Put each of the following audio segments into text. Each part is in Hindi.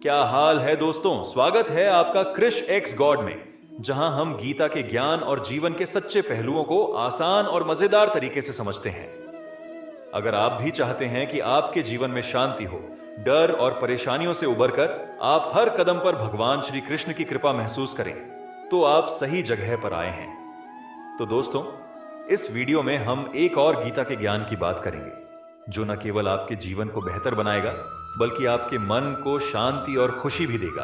क्या हाल है दोस्तों। स्वागत है आपका क्रिश एक्स गॉड में, जहां हम गीता के ज्ञान और जीवन के सच्चे पहलुओं को आसान और मजेदार तरीके से समझते हैं। अगर आप भी चाहते हैं कि आपके जीवन में शांति हो, डर और परेशानियों से उबरकर आप हर कदम पर भगवान श्री कृष्ण की कृपा महसूस करें, तो आप सही जगह पर आए हैं। तो दोस्तों, इस वीडियो में हम एक और गीता के ज्ञान की बात करेंगे, जो न केवल आपके जीवन को बेहतर बनाएगा, बल्कि आपके मन को शांति और खुशी भी देगा।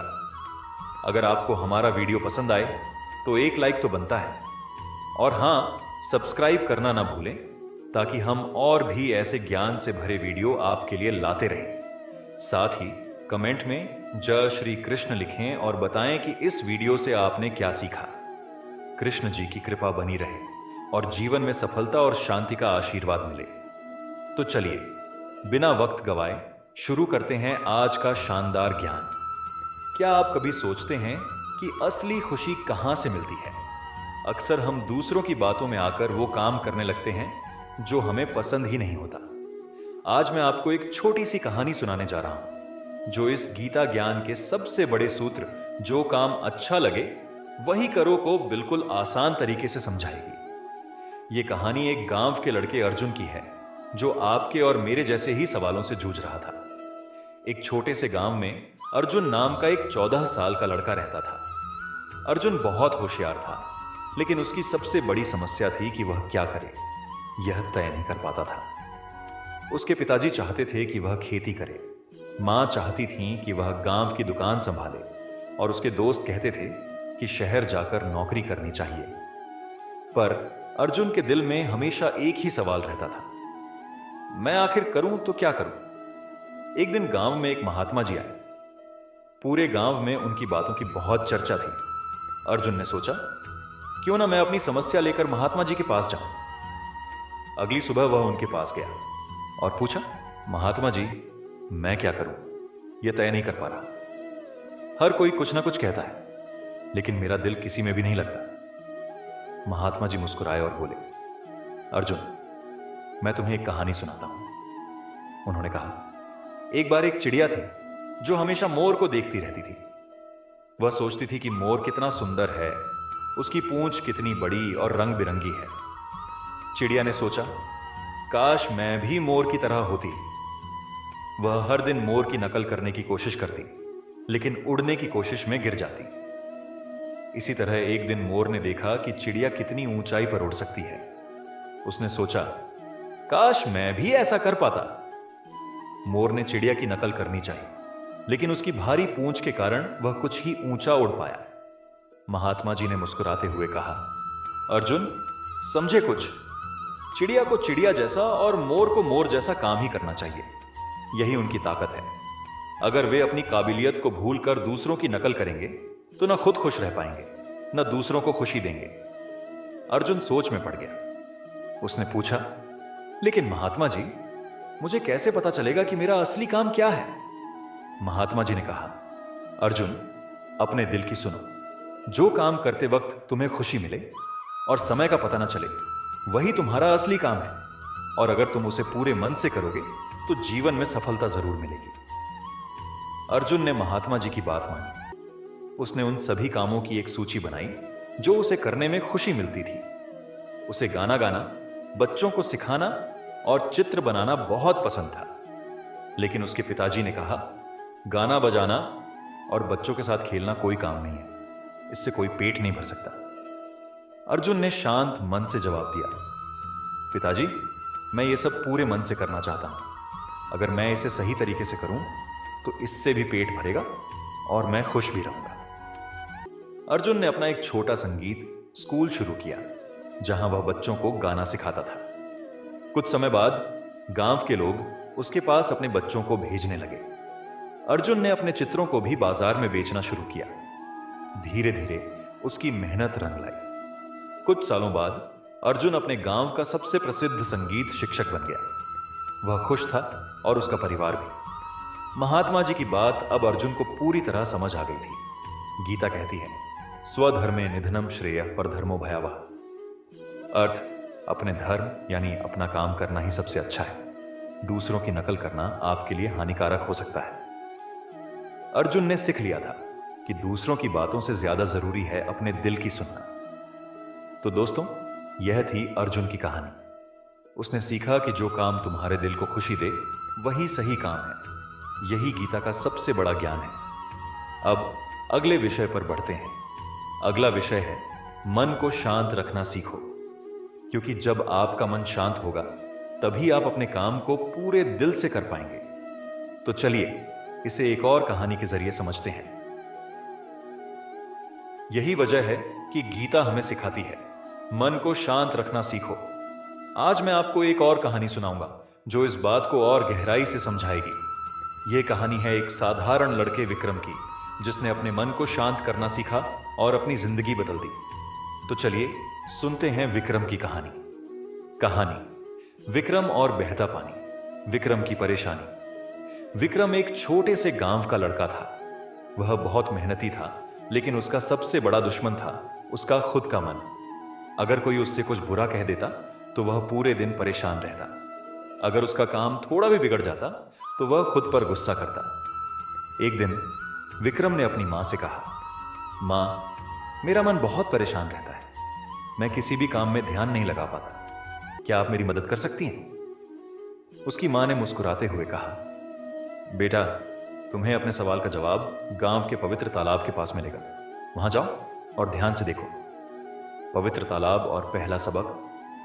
अगर आपको हमारा वीडियो पसंद आए तो एक लाइक तो बनता है, और हां, सब्सक्राइब करना ना भूलें, ताकि हम और भी ऐसे ज्ञान से भरे वीडियो आपके लिए लाते रहें। साथ ही कमेंट में जय श्री कृष्ण लिखें और बताएं कि इस वीडियो से आपने क्या सीखा। कृष्ण जी की कृपा बनी रहे और जीवन में सफलता और शांति का आशीर्वाद मिले। तो चलिए, बिना वक्त गवाए शुरू करते हैं आज का शानदार ज्ञान। क्या आप कभी सोचते हैं कि असली खुशी कहां से मिलती है? अक्सर हम दूसरों की बातों में आकर वो काम करने लगते हैं जो हमें पसंद ही नहीं होता। आज मैं आपको एक छोटी सी कहानी सुनाने जा रहा हूं, जो इस गीता ज्ञान के सबसे बड़े सूत्र, जो काम अच्छा लगे वही करो, को बिल्कुल आसान तरीके से समझाएगी। ये कहानी एक गांव के लड़के अर्जुन की है, जो आपके और मेरे जैसे ही सवालों से जूझ रहा था। एक छोटे से गांव में अर्जुन नाम का एक 14 साल का लड़का रहता था। अर्जुन बहुत होशियार था, लेकिन उसकी सबसे बड़ी समस्या थी कि वह क्या करे, यह तय नहीं कर पाता था। उसके पिताजी चाहते थे कि वह खेती करे, मां चाहती थी कि वह गांव की दुकान संभाले, और उसके दोस्त कहते थे कि शहर जाकर नौकरी करनी चाहिए। पर अर्जुन के दिल में हमेशा एक ही सवाल रहता था, मैं आखिर करूं तो क्या करूं? एक दिन गांव में एक महात्मा जी आए। पूरे गांव में उनकी बातों की बहुत चर्चा थी। अर्जुन ने सोचा, क्यों ना मैं अपनी समस्या लेकर महात्मा जी के पास जाऊं। अगली सुबह वह उनके पास गया और पूछा, महात्मा जी, मैं क्या करूं? यह तय नहीं कर पा रहा। हर कोई कुछ ना कुछ कहता है, लेकिन मेरा दिल किसी में भी नहीं लगता। महात्मा जी मुस्कुराए और बोले, अर्जुन, मैं तुम्हें एक कहानी सुनाता हूं। उन्होंने कहा, एक बार एक चिड़िया थी जो हमेशा मोर को देखती रहती थी। वह सोचती थी कि मोर कितना सुंदर है, उसकी पूंछ कितनी बड़ी और रंग बिरंगी है। चिड़िया ने सोचा, काश मैं भी मोर की तरह होती। वह हर दिन मोर की नकल करने की कोशिश करती, लेकिन उड़ने की कोशिश में गिर जाती। इसी तरह एक दिन मोर ने देखा कि चिड़िया कितनी ऊंचाई पर उड़ सकती है। उसने सोचा, काश मैं भी ऐसा कर पाता। मोर ने चिड़िया की नकल करनी चाहिए, लेकिन उसकी भारी पूंछ के कारण वह कुछ ही ऊंचा उड़ पाया। महात्मा जी ने मुस्कुराते हुए कहा, अर्जुन, समझे कुछ। चिड़िया को चिड़िया जैसा और मोर को मोर जैसा काम ही करना चाहिए। यही उनकी ताकत है। अगर वे अपनी काबिलियत को भूलकर दूसरों की नकल करेंगे तो न खुद खुश रह पाएंगे, न दूसरों को खुशी देंगे। अर्जुन सोच में पड़ गया। उसने पूछा, लेकिन महात्मा जी, मुझे कैसे पता चलेगा कि मेरा असली काम क्या है? महात्मा जी ने कहा, अर्जुन, अपने दिल की सुनो। जो काम करते वक्त तुम्हें खुशी मिले और समय का पता ना चले, वही तुम्हारा असली काम है। और अगर तुम उसे पूरे मन से करोगे तो जीवन में सफलता जरूर मिलेगी। अर्जुन ने महात्मा जी की बात मानी। उसने उन सभी कामों की एक सूची बनाई जो उसे करने में खुशी मिलती थी। उसे गाना गाना, बच्चों को सिखाना और चित्र बनाना बहुत पसंद था। लेकिन उसके पिताजी ने कहा, गाना बजाना और बच्चों के साथ खेलना कोई काम नहीं है, इससे कोई पेट नहीं भर सकता। अर्जुन ने शांत मन से जवाब दिया, पिताजी, मैं ये सब पूरे मन से करना चाहता हूं। अगर मैं इसे सही तरीके से करूं तो इससे भी पेट भरेगा और मैं खुश भी रहूंगा। अर्जुन ने अपना एक छोटा संगीत स्कूल शुरू किया, जहां वह बच्चों को गाना सिखाता था। कुछ समय बाद गांव के लोग उसके पास अपने बच्चों को भेजने लगे। अर्जुन ने अपने चित्रों को भी बाजार में बेचना शुरू किया। धीरे धीरे उसकी मेहनत रंग लाई। कुछ सालों बाद अर्जुन अपने गांव का सबसे प्रसिद्ध संगीत शिक्षक बन गया। वह खुश था और उसका परिवार भी। महात्मा जी की बात अब अर्जुन को पूरी तरह समझ आ गई थी। गीता कहती है, स्वधर्मे निधनम श्रेयः परधर्मो भयावह। अर्थ, अपने धर्म यानी अपना काम करना ही सबसे अच्छा है। दूसरों की नकल करना आपके लिए हानिकारक हो सकता है। अर्जुन ने सीख लिया था कि दूसरों की बातों से ज्यादा जरूरी है अपने दिल की सुनना। तो दोस्तों, यह थी अर्जुन की कहानी। उसने सीखा कि जो काम तुम्हारे दिल को खुशी दे वही सही काम है। यही गीता का सबसे बड़ा ज्ञान है। अब अगले विषय पर बढ़ते हैं। अगला विषय है मन को शांत रखना सीखो। क्योंकि जब आपका मन शांत होगा तभी आप अपने काम को पूरे दिल से कर पाएंगे। तो चलिए इसे एक और कहानी के जरिए समझते हैं। यही वजह है कि गीता हमें सिखाती है मन को शांत रखना सीखो। आज मैं आपको एक और कहानी सुनाऊंगा जो इस बात को और गहराई से समझाएगी। यह कहानी है एक साधारण लड़के विक्रम की, जिसने अपने मन को शांत करना सीखा और अपनी जिंदगी बदल दी। तो चलिए सुनते हैं विक्रम की कहानी। कहानी विक्रम और बहता पानी। विक्रम की परेशानी। विक्रम एक छोटे से गांव का लड़का था। वह बहुत मेहनती था, लेकिन उसका सबसे बड़ा दुश्मन था उसका खुद का मन। अगर कोई उससे कुछ बुरा कह देता तो वह पूरे दिन परेशान रहता। अगर उसका काम थोड़ा भी बिगड़ जाता तो वह खुद पर गुस्सा करता। एक दिन विक्रम ने अपनी मां से कहा, मां, मेरा मन बहुत परेशान रहता है। मैं किसी भी काम में ध्यान नहीं लगा पाता। क्या आप मेरी मदद कर सकती हैं? उसकी मां ने मुस्कुराते हुए कहा, बेटा, तुम्हें अपने सवाल का जवाब गांव के पवित्र तालाब के पास मिलेगा। वहां जाओ और ध्यान से देखो। पवित्र तालाब और पहला सबक।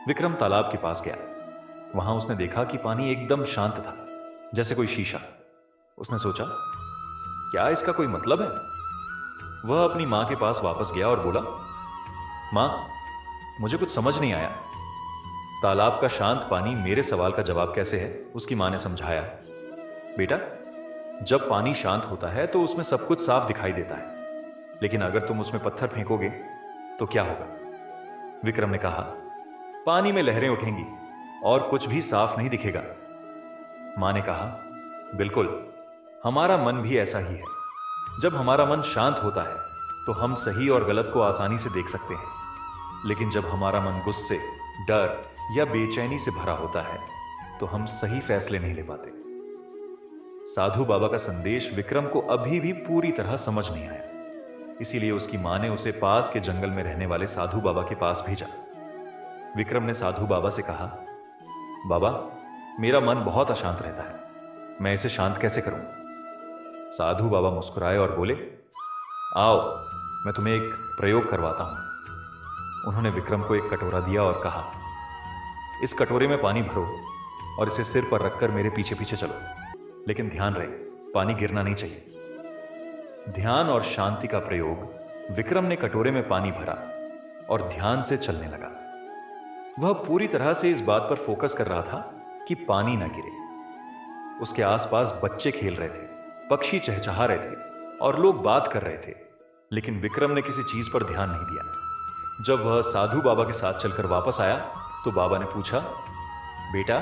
विक्रम तालाब के पास गया। वहां उसने देखा कि पानी एकदम शांत था, जैसे कोई शीशा। उसने सोचा, क्या इसका कोई मतलब है? वह अपनी मां के पास वापस गया और बोला, मां, मुझे कुछ समझ नहीं आया। तालाब का शांत पानी मेरे सवाल का जवाब कैसे है? उसकी मां ने समझाया, बेटा, जब पानी शांत होता है तो उसमें सब कुछ साफ दिखाई देता है, लेकिन अगर तुम उसमें पत्थर फेंकोगे तो क्या होगा? विक्रम ने कहा, पानी में लहरें उठेंगी और कुछ भी साफ नहीं दिखेगा। मां ने कहा, बिल्कुल, हमारा मन भी ऐसा ही है। जब हमारा मन शांत होता है तो हम सही और गलत को आसानी से देख सकते हैं, लेकिन जब हमारा मन गुस्से, डर या बेचैनी से भरा होता है तो हम सही फैसले नहीं ले पाते। साधु बाबा का संदेश विक्रम को अभी भी पूरी तरह समझ नहीं आया। इसीलिए उसकी मां ने उसे पास के जंगल में रहने वाले साधु बाबा के पास भेजा। विक्रम ने साधु बाबा से कहा, बाबा, मेरा मन बहुत अशांत रहता है, मैं इसे शांत कैसे करूं? साधु बाबा मुस्कुराए और बोले, आओ, मैं तुम्हें एक प्रयोग करवाता हूं। उन्होंने विक्रम को एक कटोरा दिया और कहा, इस कटोरे में पानी भरो और इसे सिर पर रखकर मेरे पीछे पीछे चलो, लेकिन ध्यान रहे पानी गिरना नहीं चाहिए। ध्यान और शांति का प्रयोग। विक्रम ने कटोरे में पानी भरा और ध्यान से चलने लगा। वह पूरी तरह से इस बात पर फोकस कर रहा था कि पानी ना गिरे। उसके आसपास बच्चे खेल रहे थे, पक्षी चहचहा रहे थे और लोग बात कर रहे थे, लेकिन विक्रम ने किसी चीज पर ध्यान नहीं दिया। जब वह साधु बाबा के साथ चलकर वापस आया तो बाबा ने पूछा, बेटा,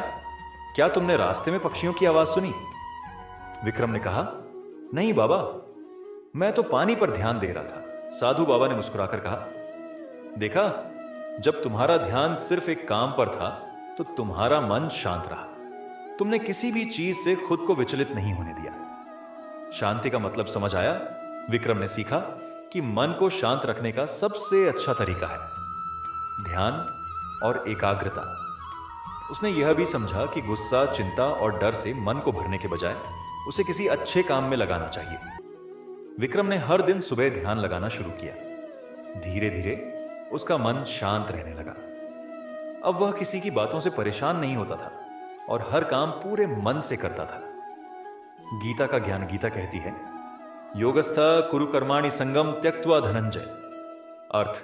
क्या तुमने रास्ते में पक्षियों की आवाज सुनी? विक्रम ने कहा, नहीं बाबा, मैं तो पानी पर ध्यान दे रहा था। साधु बाबा ने मुस्कुराकर कहा, देखा, जब तुम्हारा ध्यान सिर्फ एक काम पर था तो तुम्हारा मन शांत रहा। तुमने किसी भी चीज से खुद को विचलित नहीं होने दिया। शांति का मतलब समझ आया। विक्रम ने सीखा कि मन को शांत रखने का सबसे अच्छा तरीका है ध्यान और एकाग्रता। उसने यह भी समझा कि गुस्सा, चिंता और डर से मन को भरने के बजाय उसे किसी अच्छे काम में लगाना चाहिए। विक्रम ने हर दिन सुबह ध्यान लगाना शुरू किया। धीरे धीरे उसका मन शांत रहने लगा। अब वह किसी की बातों से परेशान नहीं होता था और हर काम पूरे मन से करता था। गीता का ज्ञान गीता कहती है, योगस्थ कुरु कर्माणि संगम त्यक्त्वा धनंजय। अर्थ,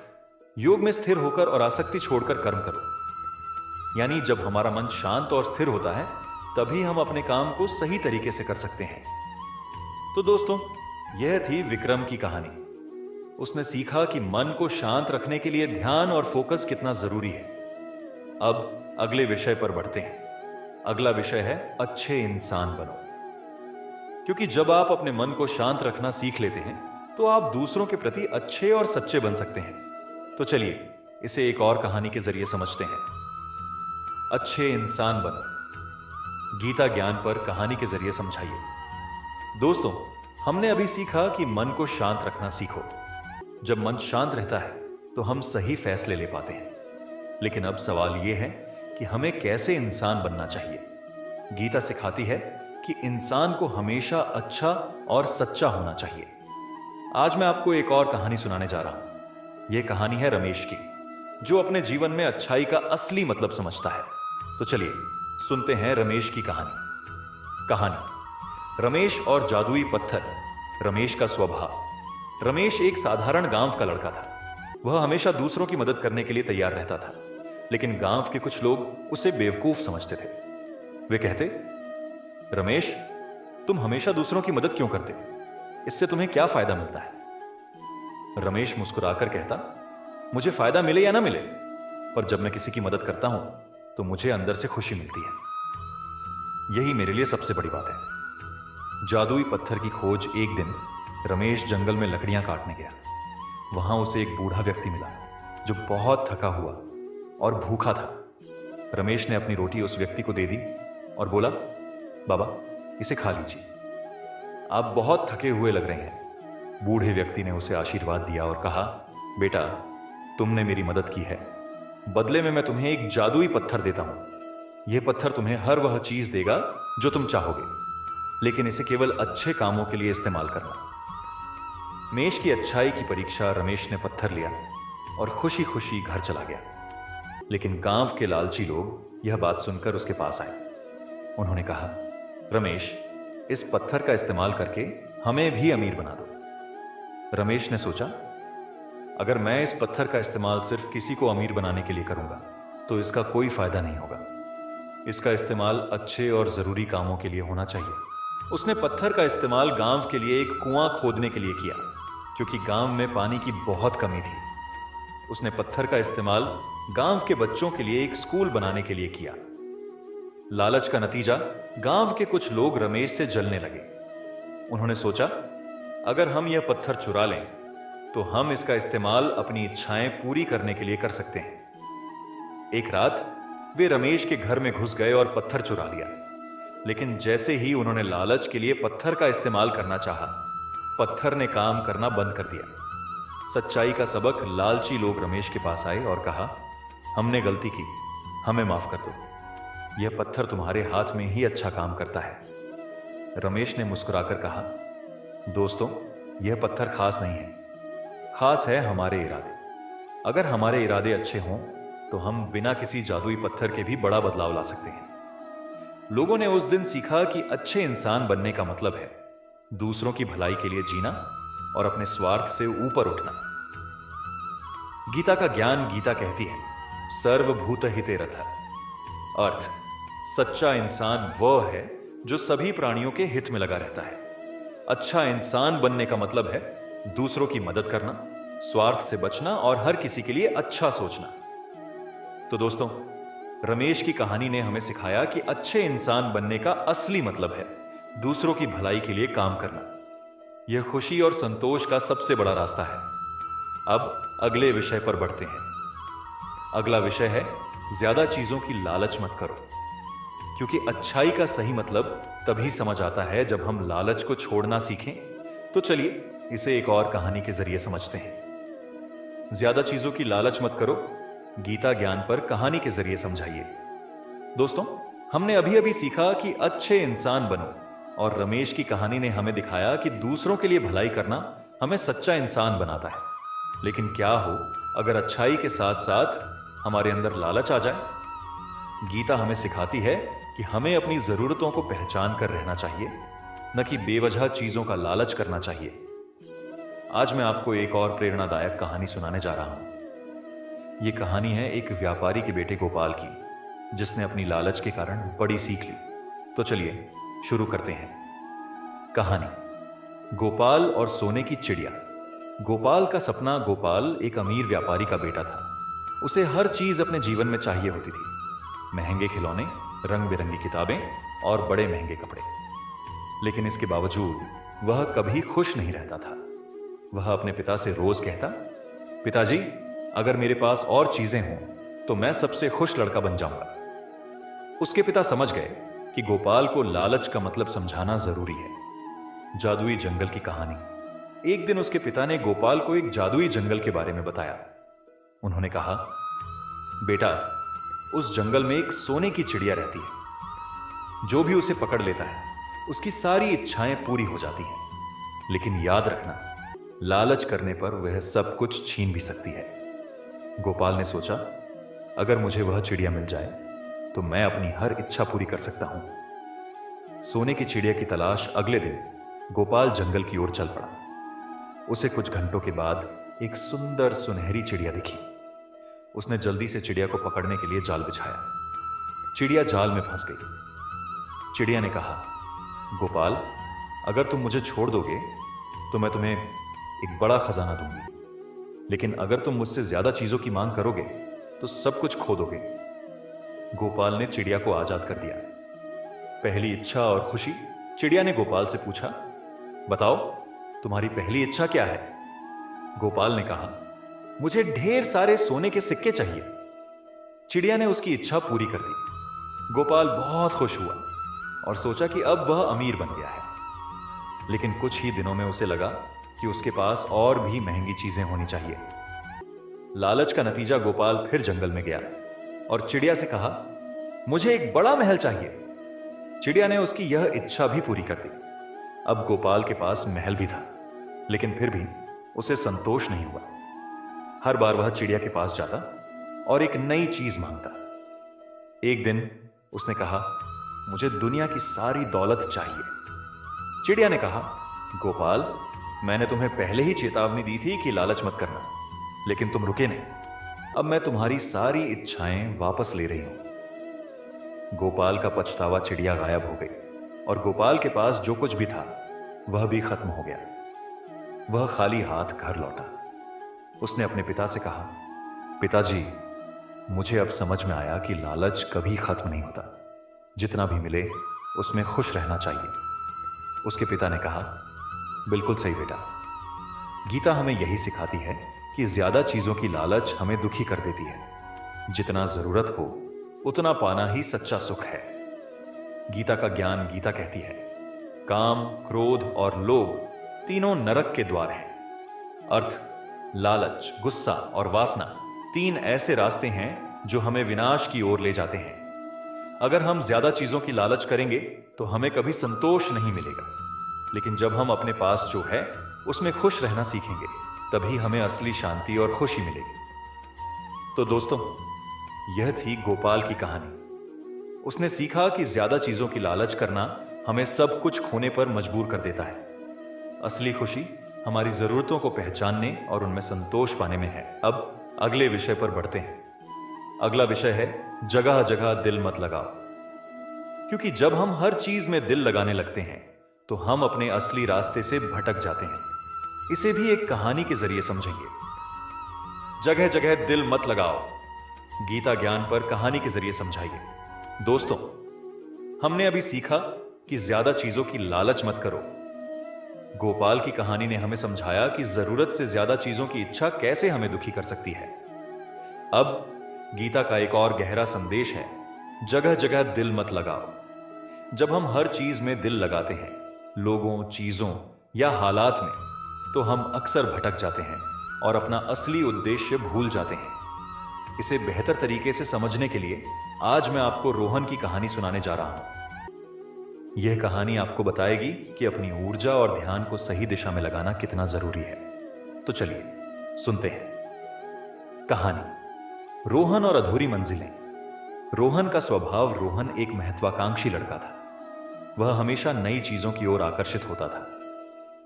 योग में स्थिर होकर और आसक्ति छोड़कर कर्म करो। यानी जब हमारा मन शांत और स्थिर होता है तभी हम अपने काम को सही तरीके से कर सकते हैं। तो दोस्तों, यह थी विक्रम की कहानी। उसने सीखा कि मन को शांत रखने के लिए ध्यान और फोकस कितना जरूरी है। अब अगले विषय पर बढ़ते हैं। अगला विषय है अच्छे इंसान बनो। क्योंकि जब आप अपने मन को शांत रखना सीख लेते हैं तो आप दूसरों के प्रति अच्छे और सच्चे बन सकते हैं। तो चलिए इसे एक और कहानी के जरिए समझते हैं। अच्छे इंसान बनो। गीता ज्ञान पर कहानी के जरिए समझाइए। दोस्तों, हमने अभी सीखा कि मन को शांत रखना सीखो। जब मन शांत रहता है तो हम सही फैसले ले पाते हैं। लेकिन अब सवाल यह है कि हमें कैसे इंसान बनना चाहिए। गीता सिखाती है कि इंसान को हमेशा अच्छा और सच्चा होना चाहिए। आज मैं आपको एक और कहानी सुनाने जा रहा हूं। यह कहानी है रमेश की, जो अपने जीवन में अच्छाई का असली मतलब समझता है। तो चलिए सुनते हैं रमेश की कहानी। रमेश और जादुई पत्थर। रमेश का स्वभाव। रमेश एक साधारण गांव का लड़का था। वह हमेशा दूसरों की मदद करने के लिए तैयार रहता था, लेकिन गांव के कुछ लोग उसे बेवकूफ समझते थे। वे कहते, रमेश, तुम हमेशा दूसरों की मदद क्यों करते हो? इससे तुम्हें क्या फायदा मिलता है? रमेश मुस्कुराकर कहता, मुझे फायदा मिले या ना मिले, पर जब मैं किसी की मदद करता हूं तो मुझे अंदर से खुशी मिलती है। यही मेरे लिए सबसे बड़ी बात है। जादुई पत्थर की खोज। एक दिन रमेश जंगल में लकड़ियां काटने गया। वहां उसे एक बूढ़ा व्यक्ति मिला जो बहुत थका हुआ और भूखा था। रमेश ने अपनी रोटी उस व्यक्ति को दे दी और बोला, बाबा, इसे खा लीजिए, आप बहुत थके हुए लग रहे हैं। बूढ़े व्यक्ति ने उसे आशीर्वाद दिया और कहा, बेटा, तुमने मेरी मदद की है, बदले में मैं तुम्हें एक जादुई पत्थर देता हूं। यह पत्थर तुम्हें हर वह चीज देगा जो तुम चाहोगे, लेकिन इसे केवल अच्छे कामों के लिए इस्तेमाल करना। रमेश की अच्छाई की परीक्षा। रमेश ने पत्थर लिया और खुशी खुशी घर चला गया। लेकिन गांव के लालची लोग यह बात सुनकर उसके पास आए। उन्होंने कहा, रमेश, इस पत्थर का इस्तेमाल करके हमें भी अमीर बना दो। रमेश ने सोचा, अगर मैं इस पत्थर का इस्तेमाल सिर्फ किसी को अमीर बनाने के लिए करूंगा तो इसका कोई फायदा नहीं होगा। इसका इस्तेमाल अच्छे और जरूरी कामों के लिए होना चाहिए। उसने पत्थर का इस्तेमाल गांव के लिए एक कुआं खोदने के लिए किया, क्योंकि गांव में पानी की बहुत कमी थी। उसने पत्थर का इस्तेमाल गांव के बच्चों के लिए एक स्कूल बनाने के लिए किया। लालच का नतीजा, गांव के कुछ लोग रमेश से जलने लगे। उन्होंने सोचा, अगर हम यह पत्थर चुरा लें तो हम इसका इस्तेमाल अपनी इच्छाएं पूरी करने के लिए कर सकते हैं। एक रात वे रमेश के घर में घुस गए और पत्थर चुरा लिया। लेकिन जैसे ही उन्होंने लालच के लिए पत्थर का इस्तेमाल करना चाहा, पत्थर ने काम करना बंद कर दिया। सच्चाई का सबक। लालची लोग रमेश के पास आए और कहा, हमने गलती की, हमें माफ कर दो, यह पत्थर तुम्हारे हाथ में ही अच्छा काम करता है। रमेश ने मुस्कुराकर कहा, दोस्तों, यह पत्थर खास नहीं है, खास है हमारे इरादे। अगर हमारे इरादे अच्छे हों तो हम बिना किसी जादुई पत्थर के भी बड़ा बदलाव ला सकते हैं। लोगों ने उस दिन सीखा कि अच्छे इंसान बनने का मतलब है दूसरों की भलाई के लिए जीना और अपने स्वार्थ से ऊपर उठना। गीता का ज्ञान। गीता कहती है, सर्वभूत हिते रथः। अर्थ, सच्चा इंसान वह है जो सभी प्राणियों के हित में लगा रहता है। अच्छा इंसान बनने का मतलब है दूसरों की मदद करना, स्वार्थ से बचना और हर किसी के लिए अच्छा सोचना। तो दोस्तों, रमेश की कहानी ने हमें सिखाया कि अच्छे इंसान बनने का असली मतलब है दूसरों की भलाई के लिए काम करना। यह खुशी और संतोष का सबसे बड़ा रास्ता है। अब अगले विषय पर बढ़ते हैं। अगला विषय है, ज्यादा चीजों की लालच मत करो, क्योंकि अच्छाई का सही मतलब तभी समझ आता है जब हम लालच को छोड़ना सीखें। तो चलिए इसे एक और कहानी के जरिए समझते हैं। ज्यादा चीजों की लालच मत करो, गीता ज्ञान पर कहानी के जरिए समझाइए। दोस्तों, हमने अभी अभी सीखा कि अच्छे इंसान बनो, और रमेश की कहानी ने हमें दिखाया कि दूसरों के लिए भलाई करना हमें सच्चा इंसान बनाता है। लेकिन क्या हो अगर अच्छाई के साथ साथ हमारे अंदर लालच आ जाए? गीता हमें सिखाती है कि हमें अपनी जरूरतों को पहचान कर रहना चाहिए, न कि बेवजह चीजों का लालच करना चाहिए। आज मैं आपको एक और प्रेरणादायक कहानी सुनाने जा रहा हूं। यह कहानी है एक व्यापारी के बेटे गोपाल की, जिसने अपनी लालच के कारण बड़ी सीख ली। तो चलिए शुरू करते हैं कहानी। गोपाल और सोने की चिड़िया। गोपाल का सपना। गोपाल एक अमीर व्यापारी का बेटा था। उसे हर चीज अपने जीवन में चाहिए होती थी, महंगे खिलौने, रंग बिरंगी किताबें और बड़े महंगे कपड़े। लेकिन इसके बावजूद वह कभी खुश नहीं रहता था। वह अपने पिता से रोज कहता, पिताजी, अगर मेरे पास और चीजें हों तो मैं सबसे खुश लड़का बन जाऊंगा। उसके पिता समझ गए कि गोपाल को लालच का मतलब समझाना जरूरी है। जादुई जंगल की कहानी। एक दिन उसके पिता ने गोपाल को एक जादुई जंगल के बारे में बताया। उन्होंने कहा, बेटा, उस जंगल में एक सोने की चिड़िया रहती है। जो भी उसे पकड़ लेता है उसकी सारी इच्छाएं पूरी हो जाती हैं। लेकिन याद रखना, लालच करने पर वह सब कुछ छीन भी सकती है। गोपाल ने सोचा, अगर मुझे वह चिड़िया मिल जाए तो मैं अपनी हर इच्छा पूरी कर सकता हूं। सोने की चिड़िया की तलाश अगले दिन गोपाल जंगल की ओर चल पड़ा। उसे कुछ घंटों के बाद एक सुंदर सुनहरी चिड़िया दिखी। उसने जल्दी से चिड़िया को पकड़ने के लिए जाल बिछाया। चिड़िया जाल में फंस गई। चिड़िया ने कहा, गोपाल, अगर तुम मुझे छोड़ दोगे तो मैं तुम्हें एक बड़ा खजाना दूंगी, लेकिन अगर तुम मुझसे ज्यादा चीजों की मांग करोगे तो सब कुछ खो दोगे। गोपाल ने चिड़िया को आजाद कर दिया। पहली इच्छा और खुशी। चिड़िया ने गोपाल से पूछा, बताओ, तुम्हारी पहली इच्छा क्या है? गोपाल ने कहा, मुझे ढेर सारे सोने के सिक्के चाहिए। चिड़िया ने उसकी इच्छा पूरी कर दी। गोपाल बहुत खुश हुआ और सोचा कि अब वह अमीर बन गया है। लेकिन कुछ ही दिनों में उसे लगा कि उसके पास और भी महंगी चीजें होनी चाहिए। लालच का नतीजा, गोपाल फिर जंगल में गया और चिड़िया से कहा, मुझे एक बड़ा महल चाहिए। चिड़िया ने उसकी यह इच्छा भी पूरी कर दी। अब गोपाल के पास महल भी था, लेकिन फिर भी उसे संतोष नहीं हुआ। हर बार वह चिड़िया के पास जाता और एक नई चीज मांगता। एक दिन उसने कहा, मुझे दुनिया की सारी दौलत चाहिए। चिड़िया ने कहा, गोपाल, मैंने तुम्हें पहले ही चेतावनी दी थी कि लालच मत करना, लेकिन तुम रुके नहीं। अब मैं तुम्हारी सारी इच्छाएं वापस ले रही हूं। गोपाल का पछतावा चिड़िया गायब हो गई और गोपाल के पास जो कुछ भी था वह भी खत्म हो गया। वह खाली हाथ घर लौटा। उसने अपने पिता से कहा, पिताजी, मुझे अब समझ में आया कि लालच कभी खत्म नहीं होता। जितना भी मिले उसमें खुश रहना चाहिए। उसके पिता ने कहा, बिल्कुल सही बेटा। गीता हमें यही सिखाती है कि ज्यादा चीजों की लालच हमें दुखी कर देती है। जितना जरूरत हो उतना पाना ही सच्चा सुख है। गीता का ज्ञान गीता कहती है, काम, क्रोध और लोभ तीनों नरक के द्वार हैं। अर्थ, लालच, गुस्सा और वासना तीन ऐसे रास्ते हैं जो हमें विनाश की ओर ले जाते हैं। अगर हम ज्यादा चीजों की लालच करेंगे तो हमें कभी संतोष नहीं मिलेगा, लेकिन जब हम अपने पास जो है उसमें खुश रहना सीखेंगे, तभी हमें असली शांति और खुशी मिलेगी। तो दोस्तों, यह थी गोपाल की कहानी। उसने सीखा कि ज्यादा चीजों की लालच करना हमें सब कुछ खोने पर मजबूर कर देता है। असली खुशी हमारी जरूरतों को पहचानने और उनमें संतोष पाने में है। अब अगले विषय पर बढ़ते हैं। अगला विषय है, जगह जगह दिल मत लगाओ। क्योंकि जब हम हर चीज में दिल लगाने लगते हैं तो हम अपने असली रास्ते से भटक जाते हैं। इसे भी एक कहानी के जरिए समझेंगे। जगह जगह दिल मत लगाओ, गीता ज्ञान पर कहानी के जरिए समझाइए। दोस्तों, हमने अभी सीखा कि ज्यादा चीजों की लालच मत करो। गोपाल की कहानी ने हमें समझाया कि जरूरत से ज्यादा चीजों की इच्छा कैसे हमें दुखी कर सकती है। अब गीता का एक और गहरा संदेश है, जगह जगह दिल मत लगाओ। जब हम हर चीज में दिल लगाते हैं, लोगों, चीजों या हालात में, तो हम अक्सर भटक जाते हैं और अपना असली उद्देश्य भूल जाते हैं। इसे बेहतर तरीके से समझने के लिए आज मैं आपको रोहन की कहानी सुनाने जा रहा हूं। यह कहानी आपको बताएगी कि अपनी ऊर्जा और ध्यान को सही दिशा में लगाना कितना जरूरी है। तो चलिए सुनते हैं कहानी, रोहन और अधूरी मंजिलें। रोहन का स्वभाव, रोहन एक महत्वाकांक्षी लड़का था। वह हमेशा नई चीजों की ओर आकर्षित होता था।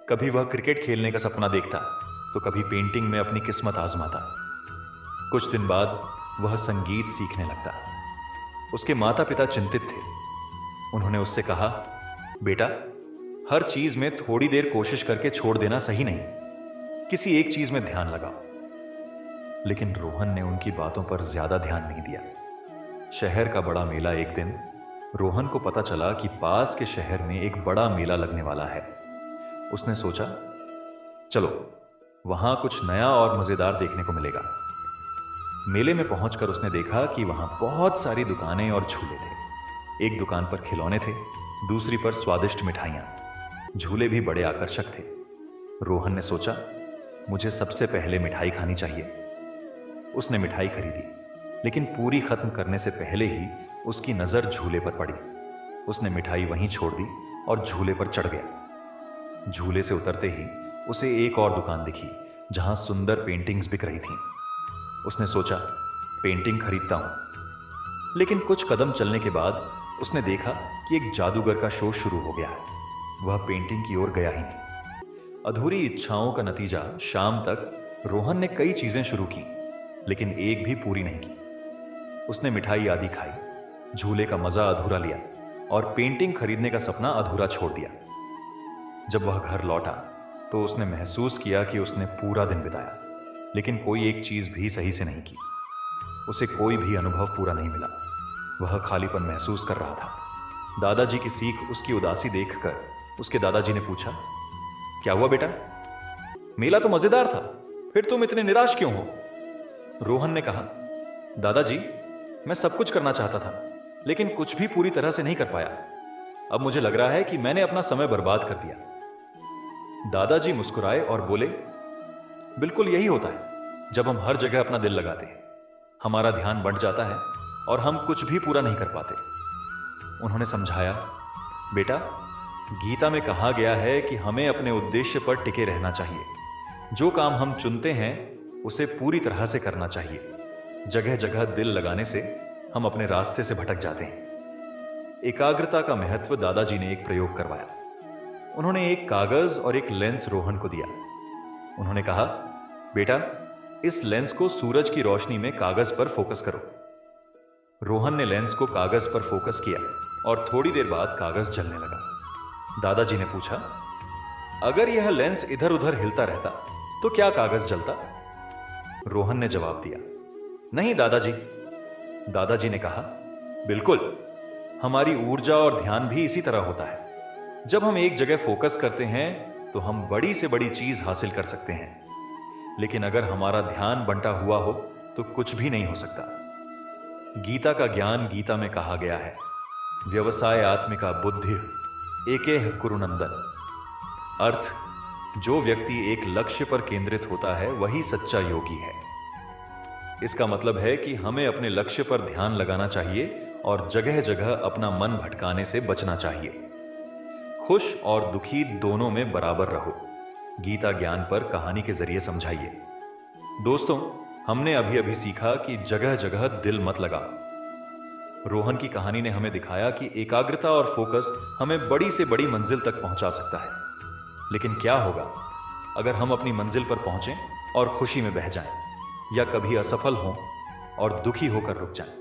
कभी वह क्रिकेट खेलने का सपना देखता तो कभी पेंटिंग में अपनी किस्मत आजमाता। कुछ दिन बाद वह संगीत सीखने लगता। उसके माता पिता चिंतित थे। उन्होंने उससे कहा, बेटा, हर चीज में थोड़ी देर कोशिश करके छोड़ देना सही नहीं, किसी एक चीज में ध्यान लगाओ। लेकिन रोहन ने उनकी बातों पर ज्यादा ध्यान नहीं दिया। शहर का बड़ा मेला। एक दिन रोहन को पता चला कि पास के शहर में एक बड़ा मेला लगने वाला है। उसने सोचा, चलो वहां कुछ नया और मजेदार देखने को मिलेगा। मेले में पहुंचकर उसने देखा कि वहां बहुत सारी दुकानें और झूले थे। एक दुकान पर खिलौने थे, दूसरी पर स्वादिष्ट मिठाइयां। झूले भी बड़े आकर्षक थे। रोहन ने सोचा, मुझे सबसे पहले मिठाई खानी चाहिए। उसने मिठाई खरीदी, लेकिन पूरी खत्म करने से पहले ही उसकी नजर झूले पर पड़ी। उसने मिठाई वहीं छोड़ दी और झूले पर चढ़ गया। झूले से उतरते ही उसे एक और दुकान दिखी जहां सुंदर पेंटिंग्स बिक रही थीं। उसने सोचा, पेंटिंग खरीदता हूं। लेकिन कुछ कदम चलने के बाद उसने देखा कि एक जादूगर का शो शुरू हो गया है। वह पेंटिंग की ओर गया ही नहीं। अधूरी इच्छाओं का नतीजा, शाम तक रोहन ने कई चीजें शुरू की, लेकिन एक भी पूरी नहीं की। उसने मिठाई आदि खाई, झूले का मजा अधूरा लिया और पेंटिंग खरीदने का सपना अधूरा छोड़ दिया। जब वह घर लौटा तो उसने महसूस किया कि उसने पूरा दिन बिताया, लेकिन कोई एक चीज भी सही से नहीं की। उसे कोई भी अनुभव पूरा नहीं मिला। वह खालीपन महसूस कर रहा था। दादाजी की सीख उसकी उदासी देखकर उसके दादाजी ने पूछा, क्या हुआ बेटा? मेला तो मजेदार था, फिर तुम इतने निराश क्यों हो? रोहन ने कहा, दादाजी, मैं सब कुछ करना चाहता था, लेकिन कुछ भी पूरी तरह से नहीं कर पाया। अब मुझे लग रहा है कि मैंने अपना समय बर्बाद कर दिया। दादाजी मुस्कुराए और बोले, बिल्कुल यही होता है जब हम हर जगह अपना दिल लगाते हैं। हमारा ध्यान बंट जाता है और हम कुछ भी पूरा नहीं कर पाते। उन्होंने समझाया, बेटा, गीता में कहा गया है कि हमें अपने उद्देश्य पर टिके रहना चाहिए। जो काम हम चुनते हैं उसे पूरी तरह से करना चाहिए। जगह जगह दिल लगाने से हम अपने रास्ते से भटक जाते हैं। एकाग्रता का महत्व दादाजी ने एक प्रयोग करवाया। उन्होंने एक कागज और एक लेंस रोहन को दिया। उन्होंने कहा, बेटा, इस लेंस को सूरज की रोशनी में कागज पर फोकस करो। रोहन ने लेंस को कागज पर फोकस किया और थोड़ी देर बाद कागज जलने लगा। दादाजी ने पूछा, अगर यह लेंस इधर उधर हिलता रहता तो क्या कागज जलता? रोहन ने जवाब दिया, नहीं दादाजी। दादाजी ने कहा, बिल्कुल, हमारी ऊर्जा और ध्यान भी इसी तरह होता है। जब हम एक जगह फोकस करते हैं तो हम बड़ी से बड़ी चीज हासिल कर सकते हैं, लेकिन अगर हमारा ध्यान बंटा हुआ हो तो कुछ भी नहीं हो सकता। गीता का ज्ञान गीता में कहा गया है, व्यवसाय आत्मिका बुद्धि एकेह कुरुनंदन। अर्थ, जो व्यक्ति एक लक्ष्य पर केंद्रित होता है वही सच्चा योगी है। इसका मतलब है कि हमें अपने लक्ष्य पर ध्यान लगाना चाहिए और जगह जगह अपना मन भटकाने से बचना चाहिए। खुश और दुखी दोनों में बराबर रहो। गीता ज्ञान पर कहानी के जरिए समझाइए। दोस्तों, हमने अभी अभी सीखा कि जगह जगह दिल मत लगा। रोहन की कहानी ने हमें दिखाया कि एकाग्रता और फोकस हमें बड़ी से बड़ी मंजिल तक पहुंचा सकता है। लेकिन क्या होगा अगर हम अपनी मंजिल पर पहुंचें और खुशी में बह जाएं, या कभी असफल हों और दुखी होकर रुक जाएं?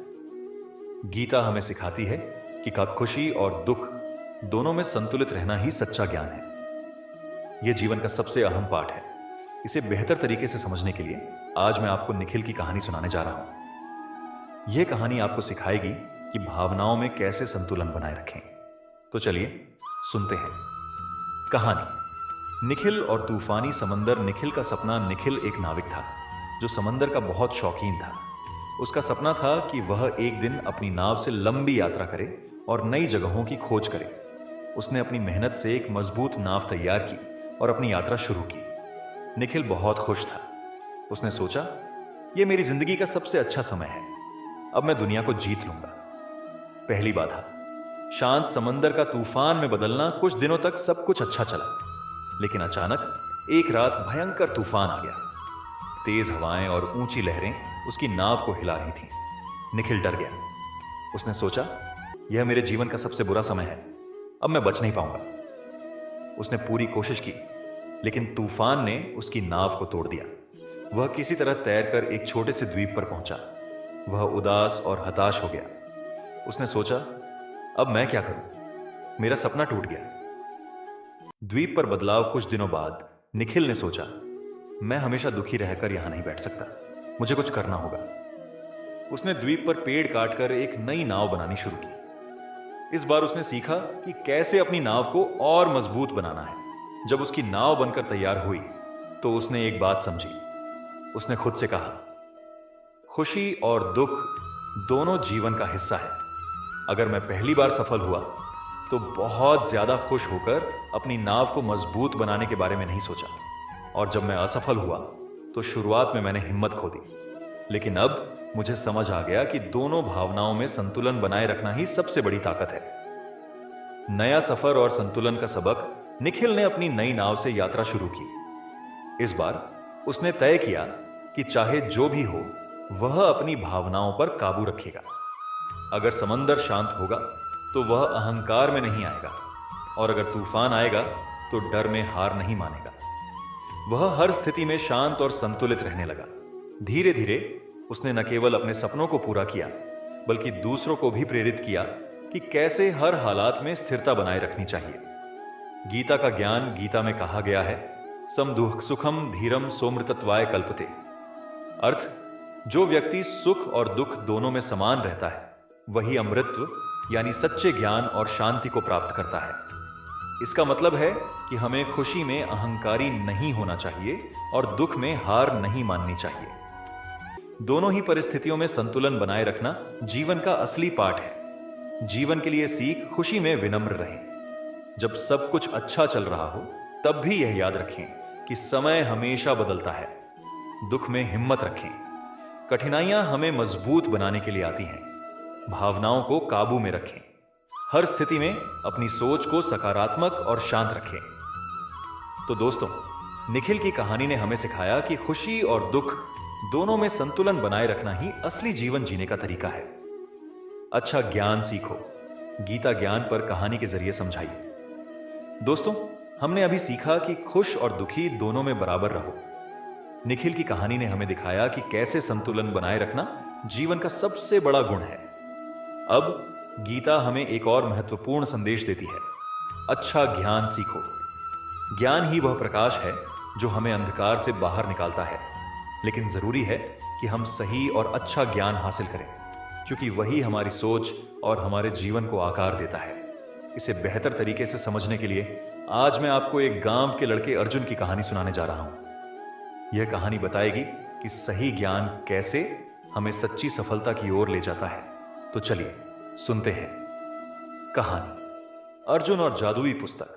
गीता हमें सिखाती है कि कब खुशी और दुख दोनों में संतुलित रहना ही सच्चा ज्ञान है। यह जीवन का सबसे अहम पाठ है। इसे बेहतर तरीके से समझने के लिए आज मैं आपको निखिल की कहानी सुनाने जा रहा हूं। यह कहानी आपको सिखाएगी कि भावनाओं में कैसे संतुलन बनाए रखें। तो चलिए सुनते हैं कहानी। निखिल और तूफानी समंदर। निखिल का सपना, निखिल एक नाविक था जो समंदर का बहुत शौकीन था। उसका सपना था कि वह एक दिन अपनी नाव से लंबी यात्रा करे और नई जगहों की खोज करे। उसने अपनी मेहनत से एक मजबूत नाव तैयार की और अपनी यात्रा शुरू की। निखिल बहुत खुश था। उसने सोचा, यह मेरी जिंदगी का सबसे अच्छा समय है। अब मैं दुनिया को जीत लूंगा। पहली बाधा, शांत समंदर का तूफान में बदलना। कुछ दिनों तक सब कुछ अच्छा चला, लेकिन अचानक एक रात भयंकर तूफान आ गया। तेज हवाएं और ऊंची लहरें उसकी नाव को हिला रही थीं। निखिल डर गया। उसने सोचा, यह मेरे जीवन का सबसे बुरा समय है। अब मैं बच नहीं पाऊंगा। उसने पूरी कोशिश की, लेकिन तूफान ने उसकी नाव को तोड़ दिया। वह किसी तरह तैरकर एक छोटे से द्वीप पर पहुंचा। वह उदास और हताश हो गया। उसने सोचा, अब मैं क्या करूं? मेरा सपना टूट गया। द्वीप पर बदलाव। कुछ दिनों बाद निखिल ने सोचा, मैं हमेशा दुखी रहकर यहां नहीं बैठ सकता। मुझे कुछ करना होगा। उसने द्वीप पर पेड़ काटकर एक नई नाव बनानी शुरू की। इस बार उसने सीखा कि कैसे अपनी नाव को और मजबूत बनाना है। जब उसकी नाव बनकर तैयार हुई तो उसने एक बात समझी। उसने खुद से कहा, खुशी और दुख दोनों जीवन का हिस्सा है। अगर मैं पहली बार सफल हुआ तो बहुत ज्यादा खुश होकर अपनी नाव को मजबूत बनाने के बारे में नहीं सोचा। और जब मैं असफल हुआ तो शुरुआत में मैंने हिम्मत खो दी। लेकिन अब मुझे समझ आ गया कि दोनों भावनाओं में संतुलन बनाए रखना ही सबसे बड़ी ताकत है। नया सफर और संतुलन का सबक निखिल ने अपनी नई नाव से यात्रा शुरू की। इस बार उसने तय किया कि चाहे जो भी हो वह अपनी भावनाओं पर काबू रखेगा। अगर समंदर शांत होगा तो वह अहंकार में नहीं आएगा, और अगर तूफान आएगा तो डर में हार नहीं मानेगा। वह हर स्थिति में शांत और संतुलित रहने लगा। धीरे धीरे उसने न केवल अपने सपनों को पूरा किया बल्कि दूसरों को भी प्रेरित किया कि कैसे हर हालात में स्थिरता बनाए रखनी चाहिए। गीता का ज्ञान गीता में कहा गया है, सम दुख सुखम धीरम सोमृतत्वाय कल्पते। अर्थ, जो व्यक्ति सुख और दुख दोनों में समान रहता है वही अमृतत्व यानी सच्चे ज्ञान और शांति को प्राप्त करता है। इसका मतलब है कि हमें खुशी में अहंकारी नहीं होना चाहिए और दुख में हार नहीं माननी चाहिए। दोनों ही परिस्थितियों में संतुलन बनाए रखना जीवन का असली पाठ है। जीवन के लिए सीख खुशी में विनम्र रहें। जब सब कुछ अच्छा चल रहा हो तब भी यह याद रखें कि समय हमेशा बदलता है। दुख में हिम्मत रखें। कठिनाइयां हमें मजबूत बनाने के लिए आती हैं। भावनाओं को काबू में रखें। हर स्थिति में अपनी सोच को सकारात्मक और शांत रखें। तो दोस्तों, निखिल की कहानी ने हमें सिखाया कि खुशी और दुख दोनों में संतुलन बनाए रखना ही असली जीवन जीने का तरीका है। अच्छा ज्ञान सीखो, गीता ज्ञान पर कहानी के जरिए समझाइए। दोस्तों, हमने अभी सीखा कि खुश और दुखी दोनों में बराबर रहो। निखिल की कहानी ने हमें दिखाया कि कैसे संतुलन बनाए रखना जीवन का सबसे बड़ा गुण है। अब गीता हमें एक और महत्वपूर्ण संदेश देती है, अच्छा ज्ञान सीखो। ज्ञान ही वह प्रकाश है जो हमें अंधकार से बाहर निकालता है। लेकिन जरूरी है कि हम सही और अच्छा ज्ञान हासिल करें, क्योंकि वही हमारी सोच और हमारे जीवन को आकार देता है। इसे बेहतर तरीके से समझने के लिए आज मैं आपको एक गांव के लड़के अर्जुन की कहानी सुनाने जा रहा हूं। यह कहानी बताएगी कि सही ज्ञान कैसे हमें सच्ची सफलता की ओर ले जाता है। तो चलिए सुनते हैं कहानी, अर्जुन और जादुई पुस्तक।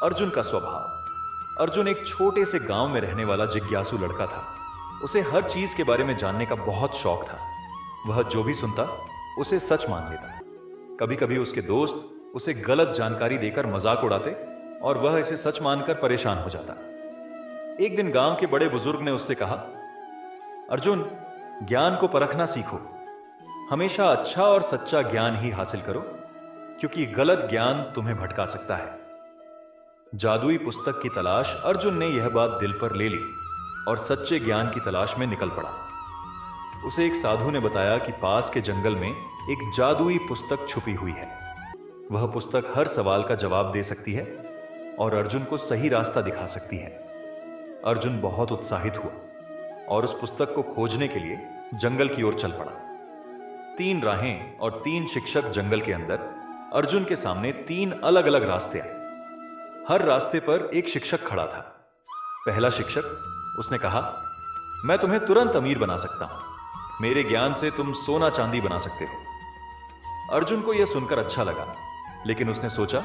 अर्जुन का स्वभाव। अर्जुन एक छोटे से गांव में रहने वाला जिज्ञासु लड़का था। उसे हर चीज के बारे में जानने का बहुत शौक था। वह जो भी सुनता उसे सच मान लेता। कभी कभी उसके दोस्त उसे गलत जानकारी देकर मजाक उड़ाते और वह इसे सच मानकर परेशान हो जाता। एक दिन गांव के बड़े बुजुर्ग ने उससे कहा, अर्जुन, ज्ञान को परखना सीखो। हमेशा अच्छा और सच्चा ज्ञान ही हासिल करो, क्योंकि गलत ज्ञान तुम्हें भटका सकता है। जादुई पुस्तक की तलाश अर्जुन ने यह बात दिल पर ले ली और सच्चे ज्ञान की तलाश में निकल पड़ा। उसे एक साधु ने बताया कि पास के जंगल में एक जादुई पुस्तक छुपी हुई है। वह पुस्तक हर सवाल का जवाब दे सकती है और अर्जुन को सही रास्ता दिखा सकती है। अर्जुन बहुत उत्साहित हुआ और उस पुस्तक को खोजने के लिए जंगल की ओर चल पड़ा। 3 राहें और 3 शिक्षक जंगल के अंदर। अर्जुन के सामने 3 अलग अलग रास्ते आए। हर रास्ते पर एक शिक्षक खड़ा था। पहला शिक्षक, उसने कहा, मैं तुम्हें तुरंत अमीर बना सकता हूं। मेरे ज्ञान से तुम सोना चांदी बना सकते हो। अर्जुन को यह सुनकर अच्छा लगा, लेकिन उसने सोचा,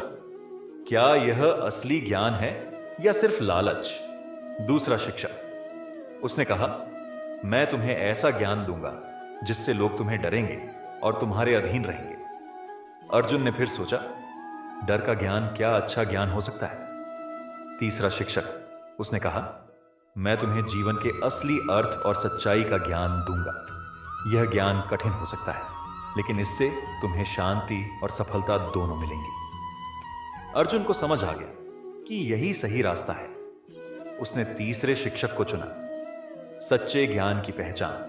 क्या यह असली ज्ञान है या सिर्फ लालच? दूसरा शिक्षक, उसने कहा, मैं तुम्हें ऐसा ज्ञान दूंगा जिससे लोग तुम्हें डरेंगे और तुम्हारे अधीन रहेंगे। अर्जुन ने फिर सोचा, डर का ज्ञान क्या अच्छा ज्ञान हो सकता है? तीसरा शिक्षक, उसने कहा, मैं तुम्हें जीवन के असली अर्थ और सच्चाई का ज्ञान दूंगा। यह ज्ञान कठिन हो सकता है, लेकिन इससे तुम्हें शांति और सफलता दोनों मिलेंगी। अर्जुन को समझ आ गया कि यही सही रास्ता है। उसने तीसरे शिक्षक को चुना, सच्चे ज्ञान की पहचान।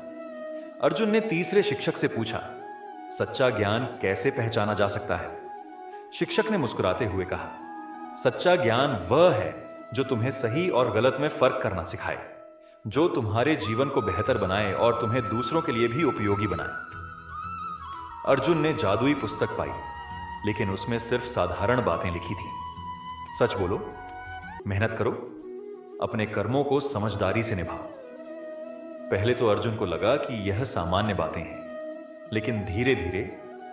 अर्जुन ने तीसरे शिक्षक से पूछा, सच्चा ज्ञान कैसे पहचाना जा सकता है? शिक्षक ने मुस्कुराते हुए कहा, सच्चा ज्ञान वह है जो तुम्हें सही और गलत में फर्क करना सिखाए, जो तुम्हारे जीवन को बेहतर बनाए और तुम्हें दूसरों के लिए भी उपयोगी बनाए। अर्जुन ने जादुई पुस्तक पाई, लेकिन उसमें सिर्फ साधारण बातें लिखी थी। सच बोलो, मेहनत करो, अपने कर्मों को समझदारी से निभाओ। पहले तो अर्जुन को लगा कि यह सामान्य बातें हैं, लेकिन धीरे धीरे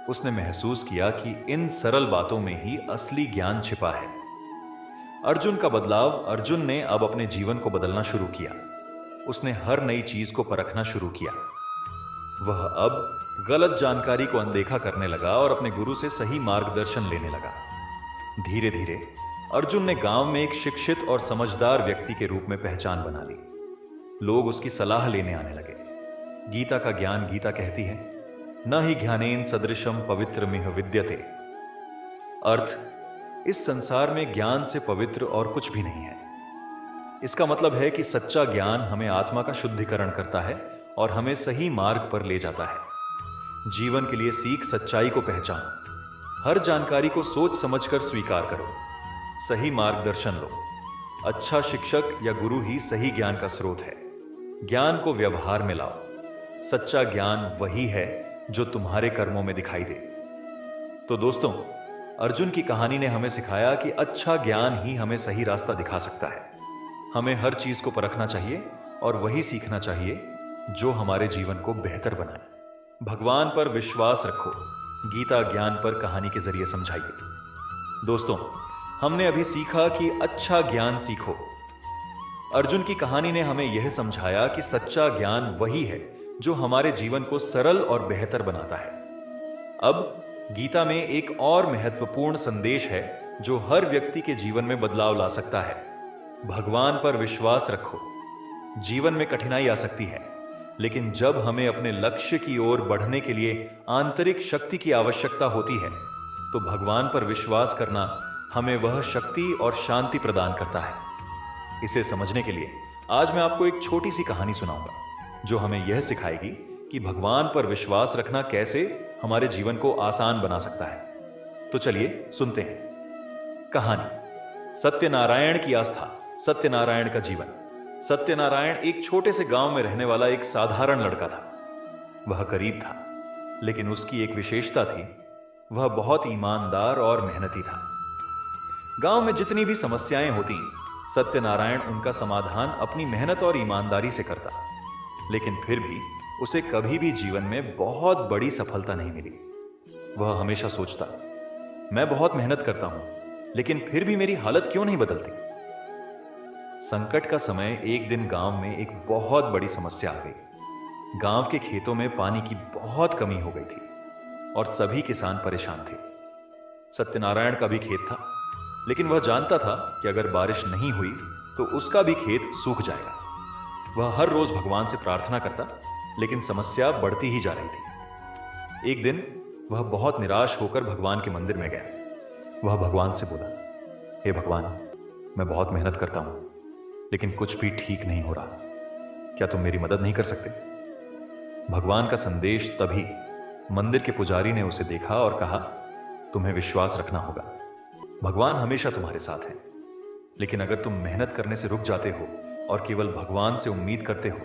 उसने महसूस किया कि इन सरल बातों में ही असली ज्ञान छिपा है। अर्जुन का बदलाव, अर्जुन ने अब अपने जीवन को बदलना शुरू किया। उसने हर नई चीज को परखना शुरू किया। वह अब गलत जानकारी को अनदेखा करने लगा और अपने गुरु से सही मार्गदर्शन लेने लगा। धीरे धीरे अर्जुन ने गांव में एक शिक्षित और समझदार व्यक्ति के रूप में पहचान बना ली। लोग उसकी सलाह लेने आने लगे। गीता का ज्ञान, गीता कहती है, न ही ज्ञानेन सदृशम पवित्रमिह विद्यते। अर्थ, इस संसार में ज्ञान से पवित्र और कुछ भी नहीं है। इसका मतलब है कि सच्चा ज्ञान हमें आत्मा का शुद्धिकरण करता है और हमें सही मार्ग पर ले जाता है। जीवन के लिए सीख, सच्चाई को पहचानो। हर जानकारी को सोच समझकर स्वीकार करो। सही मार्गदर्शन लो। अच्छा शिक्षक या गुरु ही सही ज्ञान का स्रोत है। ज्ञान को व्यवहार में लाओ। सच्चा ज्ञान वही है जो तुम्हारे कर्मों में दिखाई दे। तो दोस्तों, अर्जुन की कहानी ने हमें सिखाया कि अच्छा ज्ञान ही हमें सही रास्ता दिखा सकता है। हमें हर चीज को परखना चाहिए और वही सीखना चाहिए जो हमारे जीवन को बेहतर बनाए। भगवान पर विश्वास रखो। गीता ज्ञान पर कहानी के जरिए समझाइए। दोस्तों, हमने अभी सीखा कि अच्छा ज्ञान सीखो। अर्जुन की कहानी ने हमें यह समझाया कि सच्चा ज्ञान वही है जो हमारे जीवन को सरल और बेहतर बनाता है। अब गीता में एक और महत्वपूर्ण संदेश है जो हर व्यक्ति के जीवन में बदलाव ला सकता है। भगवान पर विश्वास रखो। जीवन में कठिनाई आ सकती है, लेकिन जब हमें अपने लक्ष्य की ओर बढ़ने के लिए आंतरिक शक्ति की आवश्यकता होती है, तो भगवान पर विश्वास करना हमें वह शक्ति और शांति प्रदान करता है। इसे समझने के लिए आज मैं आपको एक छोटी सी कहानी सुनाऊंगा जो हमें यह सिखाएगी कि भगवान पर विश्वास रखना कैसे हमारे जीवन को आसान बना सकता है। तो चलिए सुनते हैं कहानी। सत्यनारायण की आस्था, सत्यनारायण का जीवन। सत्यनारायण एक छोटे से गांव में रहने वाला एक साधारण लड़का था। वह गरीब था, लेकिन उसकी एक विशेषता थी, वह बहुत ईमानदार और मेहनती था। गांव में जितनी भी समस्याएं होती, सत्यनारायण उनका समाधान अपनी मेहनत और ईमानदारी से करता। लेकिन फिर भी उसे कभी भी जीवन में बहुत बड़ी सफलता नहीं मिली। वह हमेशा सोचता, मैं बहुत मेहनत करता हूं, लेकिन फिर भी मेरी हालत क्यों नहीं बदलती। संकट का समय एक दिन गांव में एक बहुत बड़ी समस्या आ गई। गांव के खेतों में पानी की बहुत कमी हो गई थी और सभी किसान परेशान थे। सत्यनारायण का भी खेत था, लेकिन वह जानता था कि अगर बारिश नहीं हुई तो उसका भी खेत सूख जाएगा। वह हर रोज भगवान से प्रार्थना करता, लेकिन समस्या बढ़ती ही जा रही थी। एक दिन वह बहुत निराश होकर भगवान के मंदिर में गया। वह भगवान से बोला, हे भगवान, मैं बहुत मेहनत करता हूं, लेकिन कुछ भी ठीक नहीं हो रहा। क्या तुम मेरी मदद नहीं कर सकते? भगवान का संदेश तभी मंदिर के पुजारी ने उसे देखा और कहा, तुम्हें विश्वास रखना होगा। भगवान हमेशा तुम्हारे साथ हैं, लेकिन अगर तुम मेहनत करने से रुक जाते हो और केवल भगवान से उम्मीद करते हो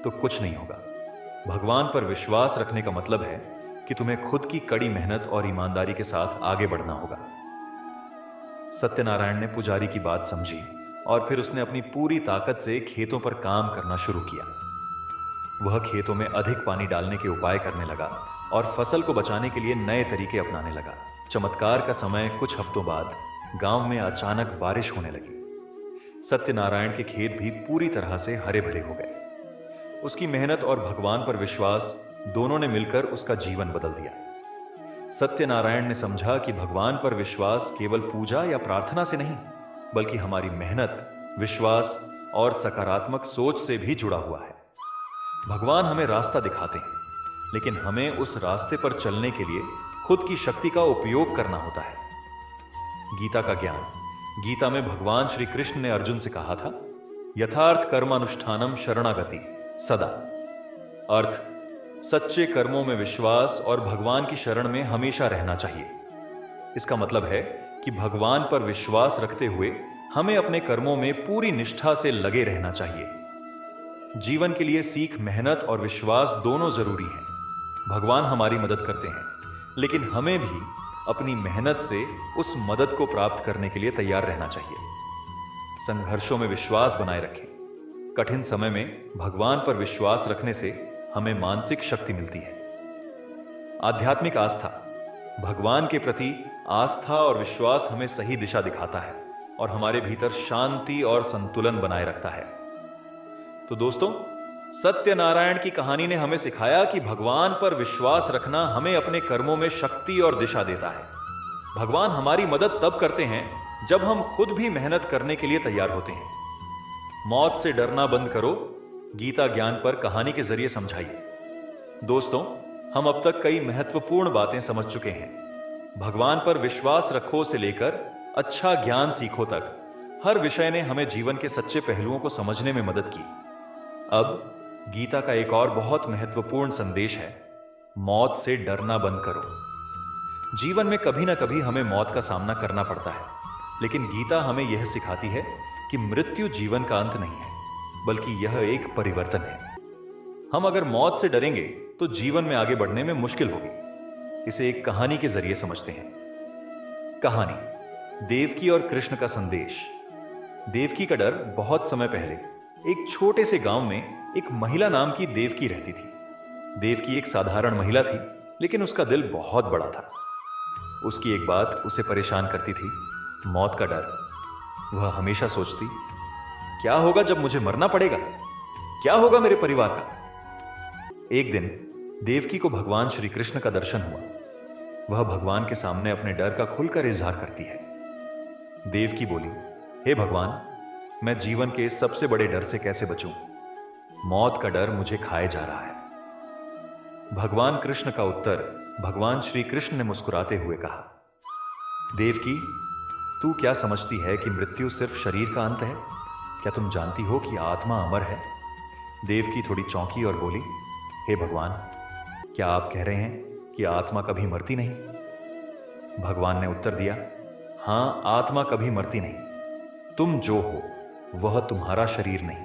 तो कुछ नहीं होगा। भगवान पर विश्वास रखने का मतलब है कि तुम्हें खुद की कड़ी मेहनत और ईमानदारी के साथ आगे बढ़ना होगा। सत्यनारायण ने पुजारी की बात समझी और फिर उसने अपनी पूरी ताकत से खेतों पर काम करना शुरू किया। वह खेतों में अधिक पानी डालने के उपाय करने लगा और फसल को बचाने के लिए नए तरीके अपनाने लगा। चमत्कार का समय कुछ हफ्तों बाद गांव में अचानक बारिश होने लगी। सत्यनारायण के खेत भी पूरी तरह से हरे भरे हो गए। उसकी मेहनत और भगवान पर विश्वास दोनों ने मिलकर उसका जीवन बदल दिया। सत्यनारायण ने समझा कि भगवान पर विश्वास केवल पूजा या प्रार्थना से नहीं, बल्कि हमारी मेहनत, विश्वास और सकारात्मक सोच से भी जुड़ा हुआ है। भगवान हमें रास्ता दिखाते हैं, लेकिन हमें उस रास्ते पर चलने के लिए खुद की शक्ति का उपयोग करना होता है। गीता का ज्ञान। गीता में भगवान श्री कृष्ण ने अर्जुन से कहा था, यथार्थ कर्मानुष्ठानम शरणागति सदा। अर्थ, सच्चे कर्मों में विश्वास और भगवान की शरण में हमेशा रहना चाहिए। इसका मतलब है कि भगवान पर विश्वास रखते हुए हमें अपने कर्मों में पूरी निष्ठा से लगे रहना चाहिए। जीवन के लिए सीख, मेहनत और विश्वास दोनों जरूरी हैं। भगवान हमारी मदद करते हैं, लेकिन हमें भी अपनी मेहनत से उस मदद को प्राप्त करने के लिए तैयार रहना चाहिए। संघर्षों में विश्वास बनाए रखें। कठिन समय में भगवान पर विश्वास रखने से हमें मानसिक शक्ति मिलती है। आध्यात्मिक आस्था। भगवान के प्रति आस्था और विश्वास हमें सही दिशा दिखाता है और हमारे भीतर शांति और संतुलन बनाए रखता है। तो दोस्तों, सत्यनारायण की कहानी ने हमें सिखाया कि भगवान पर विश्वास रखना हमें अपने कर्मों में शक्ति और दिशा देता है। भगवान हमारी मदद तब करते हैं जब हम खुद भी मेहनत करने के लिए तैयार होते हैं। मौत से डरना बंद करो, गीता ज्ञान पर कहानी के जरिए समझाइए। दोस्तों, हम अब तक कई महत्वपूर्ण बातें समझ चुके हैं। भगवान पर विश्वास रखो से लेकर अच्छा ज्ञान सीखो तक हर विषय ने हमें जीवन के सच्चे पहलुओं को समझने में मदद की। अब गीता का एक और बहुत महत्वपूर्ण संदेश है, मौत से डरना बंद करो। जीवन में कभी ना कभी हमें मौत का सामना करना पड़ता है, लेकिन गीता हमें यह सिखाती है कि मृत्यु जीवन का अंत नहीं है, बल्कि यह एक परिवर्तन है। हम अगर मौत से डरेंगे तो जीवन में आगे बढ़ने में मुश्किल होगी। इसे एक कहानी के जरिए समझते हैं। कहानी, देवकी और कृष्ण का संदेश। देवकी का डर बहुत समय पहले एक छोटे से गांव में एक महिला नाम की देवकी रहती थी। देवकी एक साधारण महिला थी, लेकिन उसका दिल बहुत बड़ा था। उसकी एक बात उसे परेशान करती थी, मौत का डर। वह हमेशा सोचती, क्या होगा जब मुझे मरना पड़ेगा? क्या होगा मेरे परिवार का? एक दिन देवकी को भगवान श्री कृष्ण का दर्शन हुआ। वह भगवान के सामने अपने डर का खुलकर इजहार करती है। देवकी बोली, हे भगवान, मैं जीवन के सबसे बड़े डर से कैसे बचूं? मौत का डर मुझे खाए जा रहा है। भगवान कृष्ण का उत्तर भगवान श्री कृष्ण ने मुस्कुराते हुए कहा, देवकी, तू क्या समझती है कि मृत्यु सिर्फ शरीर का अंत है? क्या तुम जानती हो कि आत्मा अमर है? देवकी थोड़ी चौंकी और बोली, हे भगवान, क्या आप कह रहे हैं कि आत्मा कभी मरती नहीं? भगवान ने उत्तर दिया, हां, आत्मा कभी मरती नहीं। तुम जो हो वह तुम्हारा शरीर नहीं,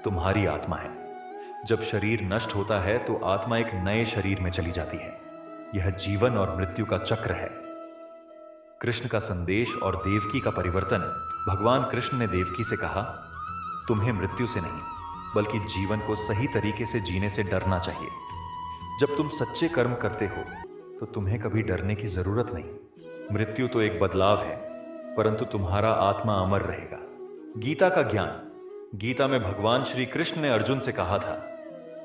तुम्हारी आत्मा है। जब शरीर नष्ट होता है तो आत्मा एक नए शरीर में चली जाती है। यह जीवन और मृत्यु का चक्र है। कृष्ण का संदेश और देवकी का परिवर्तन। भगवान कृष्ण ने देवकी से कहा, तुम्हें मृत्यु से नहीं, बल्कि जीवन को सही तरीके से जीने से डरना चाहिए। जब तुम सच्चे कर्म करते हो तो तुम्हें कभी डरने की जरूरत नहीं। मृत्यु तो एक बदलाव है, परंतु तुम्हारा आत्मा अमर रहेगा। गीता का ज्ञान। गीता में भगवान श्री कृष्ण ने अर्जुन से कहा था,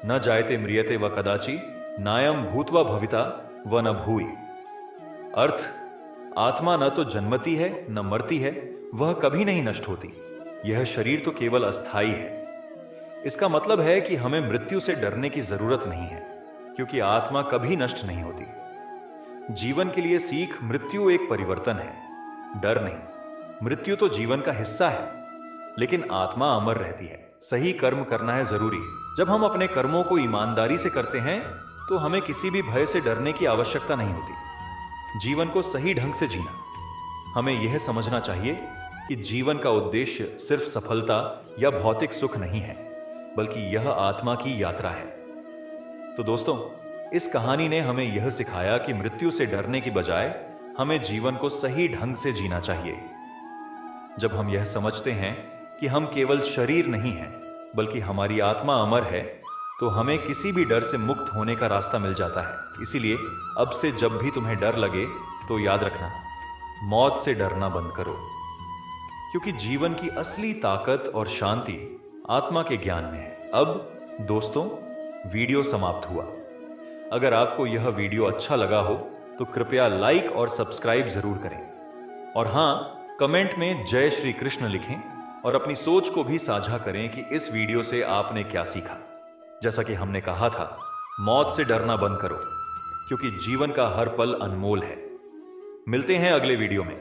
न जायते म्रियते व कदाचि, नायम भूत्वा भविता व न भूय। अर्थ, आत्मा न तो जन्मती है न मरती है, वह कभी नहीं नष्ट होती। यह शरीर तो केवल अस्थाई है। इसका मतलब है कि हमें मृत्यु से डरने की जरूरत नहीं है, क्योंकि आत्मा कभी नष्ट नहीं होती। जीवन के लिए सीख, मृत्यु एक परिवर्तन है, डर नहीं। मृत्यु तो जीवन का हिस्सा है, लेकिन आत्मा अमर रहती है। सही कर्म करना है जरूरी। जब हम अपने कर्मों को ईमानदारी से करते हैं तो हमें किसी भी भय से डरने की आवश्यकता नहीं होती। जीवन को सही ढंग से जीना। हमें यह समझना चाहिए कि जीवन का उद्देश्य सिर्फ सफलता या भौतिक सुख नहीं है, बल्कि यह आत्मा की यात्रा है। तो दोस्तों, इस कहानी ने हमें यह सिखाया कि मृत्यु से डरने की बजाय हमें जीवन को सही ढंग से जीना चाहिए। जब हम यह समझते हैं कि हम केवल शरीर नहीं हैं, बल्कि हमारी आत्मा अमर है, तो हमें किसी भी डर से मुक्त होने का रास्ता मिल जाता है। इसीलिए अब से जब भी तुम्हें डर लगे तो याद रखना, मौत से डरना बंद करो, क्योंकि जीवन की असली ताकत और शांति आत्मा के ज्ञान में है। अब दोस्तों, वीडियो समाप्त हुआ। अगर आपको यह वीडियो अच्छा लगा हो तो कृपया लाइक और सब्सक्राइब जरूर करें, और हां, कमेंट में जय श्री कृष्ण लिखें और अपनी सोच को भी साझा करें कि इस वीडियो से आपने क्या सीखा। जैसा कि हमने कहा था, मौत से डरना बंद करो, क्योंकि जीवन का हर पल अनमोल है। मिलते हैं अगले वीडियो में।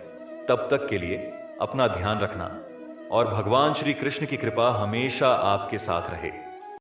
तब तक के लिए अपना ध्यान रखना और भगवान श्री कृष्ण की कृपा हमेशा आपके साथ रहे।